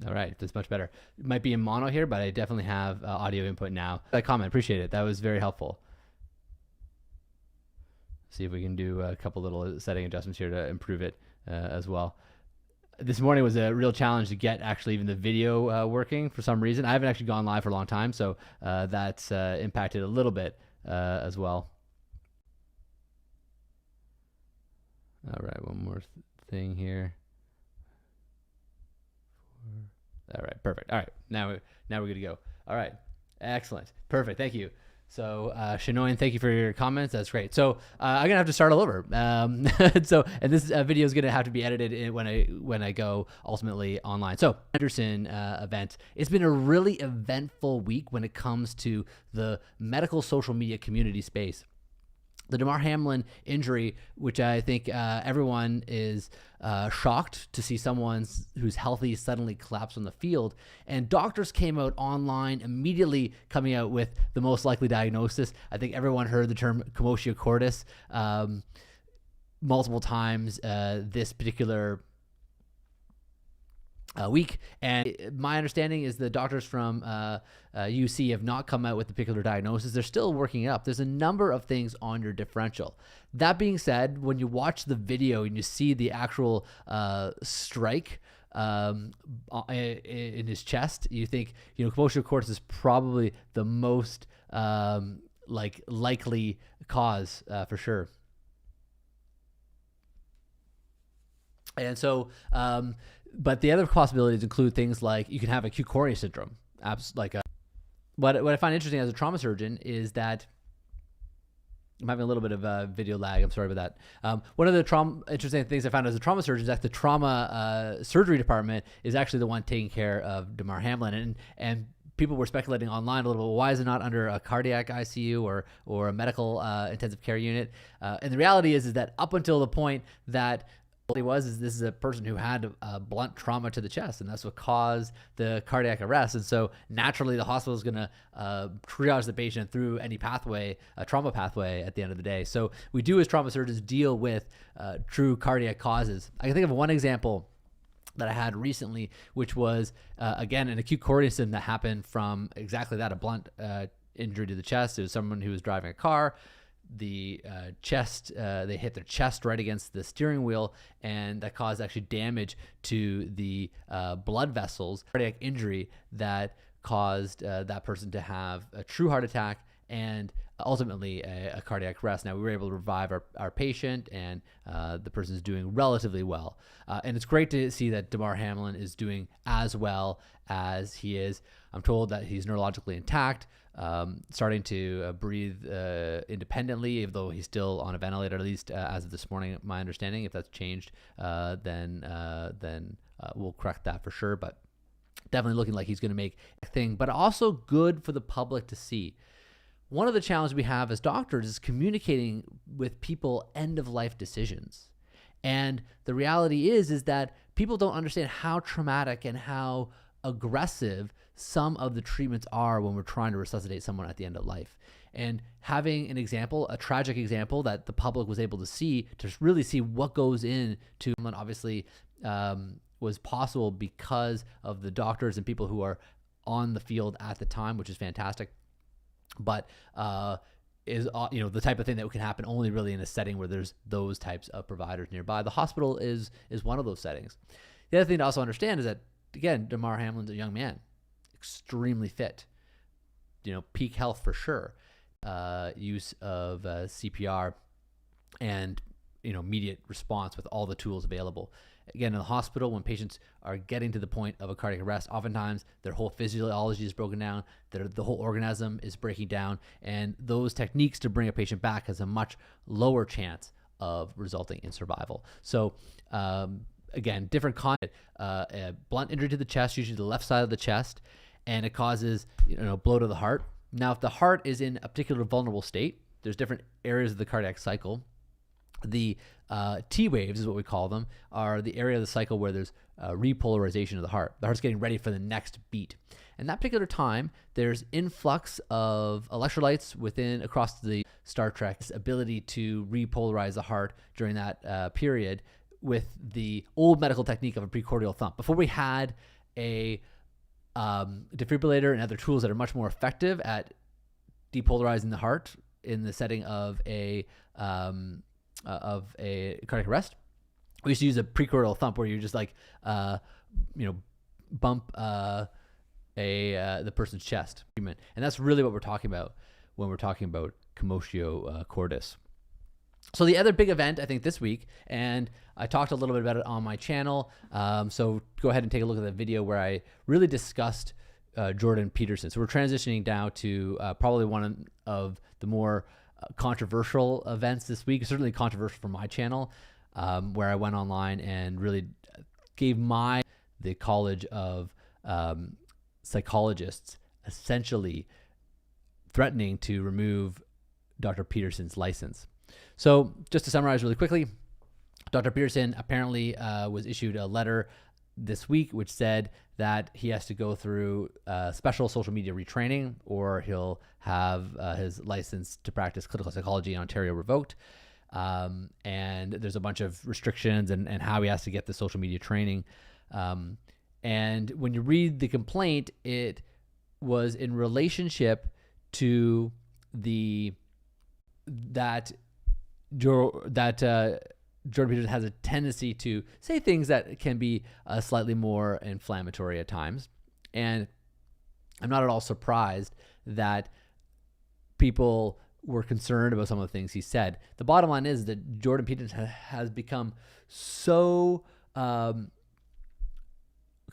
All right, that's much better. It might be in mono here, but I definitely have audio input now. That comment, appreciate it. That was very helpful. See if we can do a couple little setting adjustments here to improve it as well. This morning was a real challenge to get actually even the video working for some reason. I haven't actually gone live for a long time, so that's impacted a little bit as well. All right, one more thing here. All right, perfect. All right, now we're good to go. All right, excellent, perfect. Thank you. So Shanoyan, thank you for your comments. That's great. So I'm gonna have to start all over. And this video is gonna have to be edited when I go ultimately online. So Peterson event. It's been a really eventful week when it comes to the medical social media community space. The Damar Hamlin injury, which I think everyone is shocked to see someone who's healthy suddenly collapse on the field. And doctors came out online immediately coming out with the most likely diagnosis. I think everyone heard the term commotio cordis multiple times this particular week. And my understanding is the doctors from UC have not come out with a particular diagnosis. They're still working it up. There's a number of things on your differential. That being said, when you watch the video and you see the actual strike in his chest, you think, commotio cordis is probably the most likely cause for sure. And so, but the other possibilities include things like you can have acute coronary syndrome. What I find interesting as a trauma surgeon is that I'm having a little bit of a video lag. I'm sorry about that. One of the interesting things I found as a trauma surgeon is that the trauma surgery department is actually the one taking care of Damar Hamlin. And people were speculating online a little bit, well, why is it not under a cardiac ICU or a medical intensive care unit? And the reality is that up until the point that this is a person who had a blunt trauma to the chest, and that's what caused the cardiac arrest. And so naturally the hospital is going to triage the patient through any pathway, a trauma pathway at the end of the day. So we do as trauma surgeons deal with true cardiac causes. I can think of one example that I had recently, which was again an acute coronary syndrome that happened from exactly that, a blunt injury to the chest. It was someone who was driving a car. The chest, they hit their chest right against the steering wheel, and that caused actually damage to the blood vessels, cardiac injury that caused that person to have a true heart attack and ultimately a cardiac arrest. Now, we were able to revive our patient, and the person is doing relatively well. And it's great to see that Damar Hamlin is doing as well as he is. I'm told that he's neurologically intact, starting to breathe independently, even though he's still on a ventilator, at least as of this morning, my understanding. If that's changed, then we'll correct that for sure. But definitely looking like he's going to make a thing, but also good for the public to see. One of the challenges we have as doctors is communicating with people end-of-life decisions. And the reality is that people don't understand how traumatic and how aggressive some of the treatments are when we're trying to resuscitate someone at the end of life. And having an example, a tragic example that the public was able to see, to really see what goes into, and obviously was possible because of the doctors and people who are on the field at the time, which is fantastic. But is the type of thing that can happen only really in a setting where there's those types of providers nearby. The hospital is one of those settings. The other thing to also understand is that, again, Damar Hamlin's a young man, extremely fit, peak health for sure, use of CPR and immediate response with all the tools available. Again, in the hospital, when patients are getting to the point of a cardiac arrest, oftentimes their whole physiology is broken down, the whole organism is breaking down, and those techniques to bring a patient back has a much lower chance of resulting in survival. So again, different content, a blunt injury to the chest, usually the left side of the chest, and it causes blow to the heart. Now, if the heart is in a particular vulnerable state, there's different areas of the cardiac cycle. The T waves is what we call them, are the area of the cycle where there's repolarization of the heart. The heart's getting ready for the next beat. And that particular time, there's influx of electrolytes across the Star Trek's ability to repolarize the heart during that period with the old medical technique of a precordial thump. Before we had a defibrillator and other tools that are much more effective at depolarizing the heart in the setting of a cardiac arrest. We used to use a precordial thump, where you just like bump the person's chest, and that's really what we're talking about when we're talking about commotio cordis. So the other big event, I think, this week, and I talked a little bit about it on my channel, so go ahead and take a look at the video where I really discussed Jordan Peterson. So we're transitioning now to probably one of the more controversial events this week, certainly controversial for my channel, where I went online and really gave the College of Psychologists essentially threatening to remove Dr. Peterson's license. So just to summarize really quickly, Dr. Peterson apparently was issued a letter this week which said that he has to go through special social media retraining, or he'll have his license to practice clinical psychology in Ontario revoked. And there's a bunch of restrictions and how he has to get the social media training. And when you read the complaint, it was in relationship to that Jordan Peterson has a tendency to say things that can be slightly more inflammatory at times. And I'm not at all surprised that people were concerned about some of the things he said. The bottom line is that Jordan Peterson has become so kind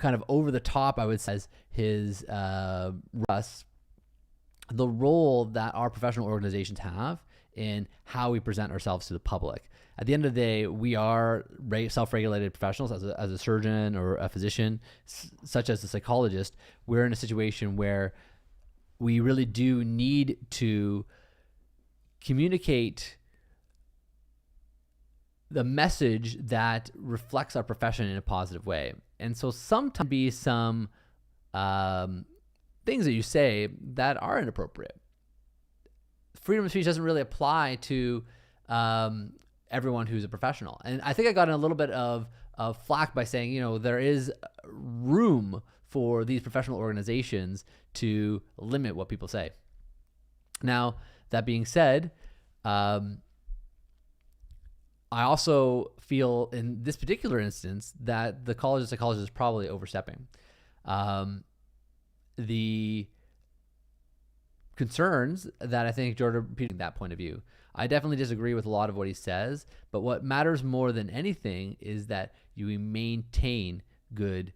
of over the top, I would say, as his the role that our professional organizations have in how we present ourselves to the public. At the end of the day, we are self-regulated professionals. As a surgeon or a physician, such as a psychologist, we're in a situation where we really do need to communicate the message that reflects our profession in a positive way. And so sometimes be some things that you say that are inappropriate. Freedom of speech doesn't really apply to everyone who's a professional. And I think I got in a little bit of flack by saying, there is room for these professional organizations to limit what people say. Now, that being said, I also feel in this particular instance that the College of Psychologists is probably overstepping. The concerns that I think Jordan Peterson, that point of view, I definitely disagree with a lot of what he says, but what matters more than anything is that you maintain good,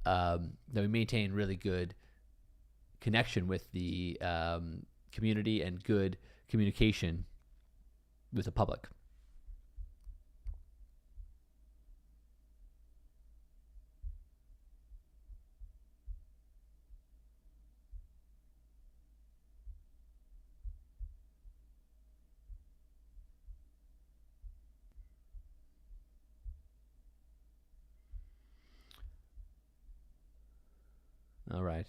that we maintain really good connection with the community and good communication with the public. All right.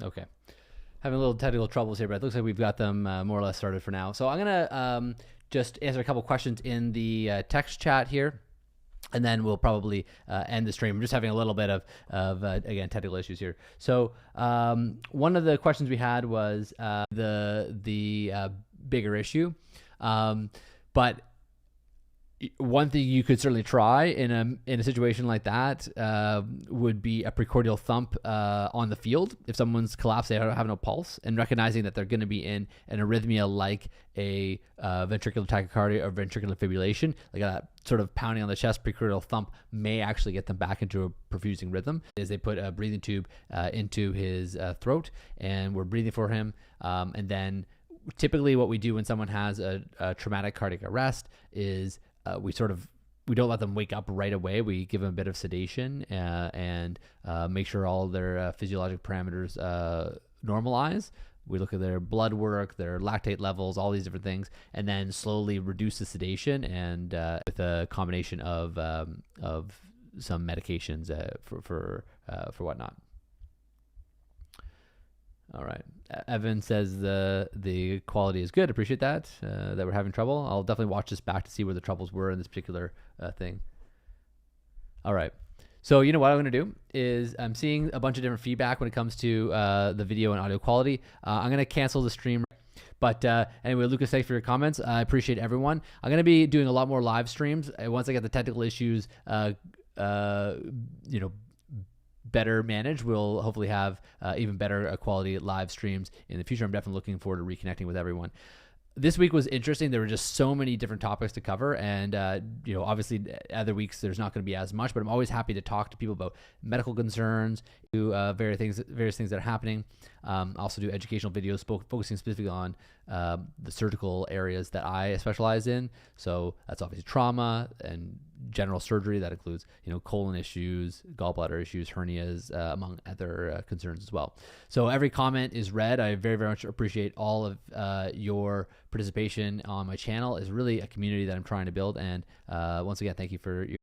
Okay. Having a little technical troubles here, but it looks like we've got them more or less started for now. So I'm going to just answer a couple questions in the text chat here, and then we'll probably end the stream. I'm just having a little bit of again, technical issues here. So one of the questions we had was the bigger issue. But one thing you could certainly try in a situation like that would be a precordial thump on the field. If someone's collapsed, they don't have no pulse, and recognizing that they're going to be in an arrhythmia like a ventricular tachycardia or ventricular fibrillation, like a sort of pounding on the chest, precordial thump may actually get them back into a perfusing rhythm. Is they put a breathing tube into his throat, and we're breathing for him, and then typically what we do when someone has a traumatic cardiac arrest is we don't let them wake up right away. We give them a bit of sedation and make sure all their physiologic parameters normalize. We look at their blood work, their lactate levels, all these different things, and then slowly reduce the sedation and with a combination of some medications for whatnot. All right. Evan says the quality is good. Appreciate that. That we're having trouble. I'll definitely watch this back to see where the troubles were in this particular thing. All right. So you know what I'm going to do is I'm seeing a bunch of different feedback when it comes to the video and audio quality. I'm going to cancel the stream. But anyway, Lucas, thanks for your comments. I appreciate everyone. I'm going to be doing a lot more live streams once I get the technical issues, better managed. We'll hopefully have even better quality live streams in the future. I'm definitely looking forward to reconnecting with everyone. This week was interesting. There were just so many different topics to cover, and obviously other weeks there's not going to be as much. But I'm always happy to talk to people about medical concerns, do various things that are happening. Also do educational videos focusing specifically on the surgical areas that I specialize in. So that's obviously trauma and general surgery. That includes colon issues, gallbladder issues, hernias, among other concerns as well. So every comment is read. I very, very much appreciate all of your participation on my channel. It's really a community that I'm trying to build. And once again, thank you for your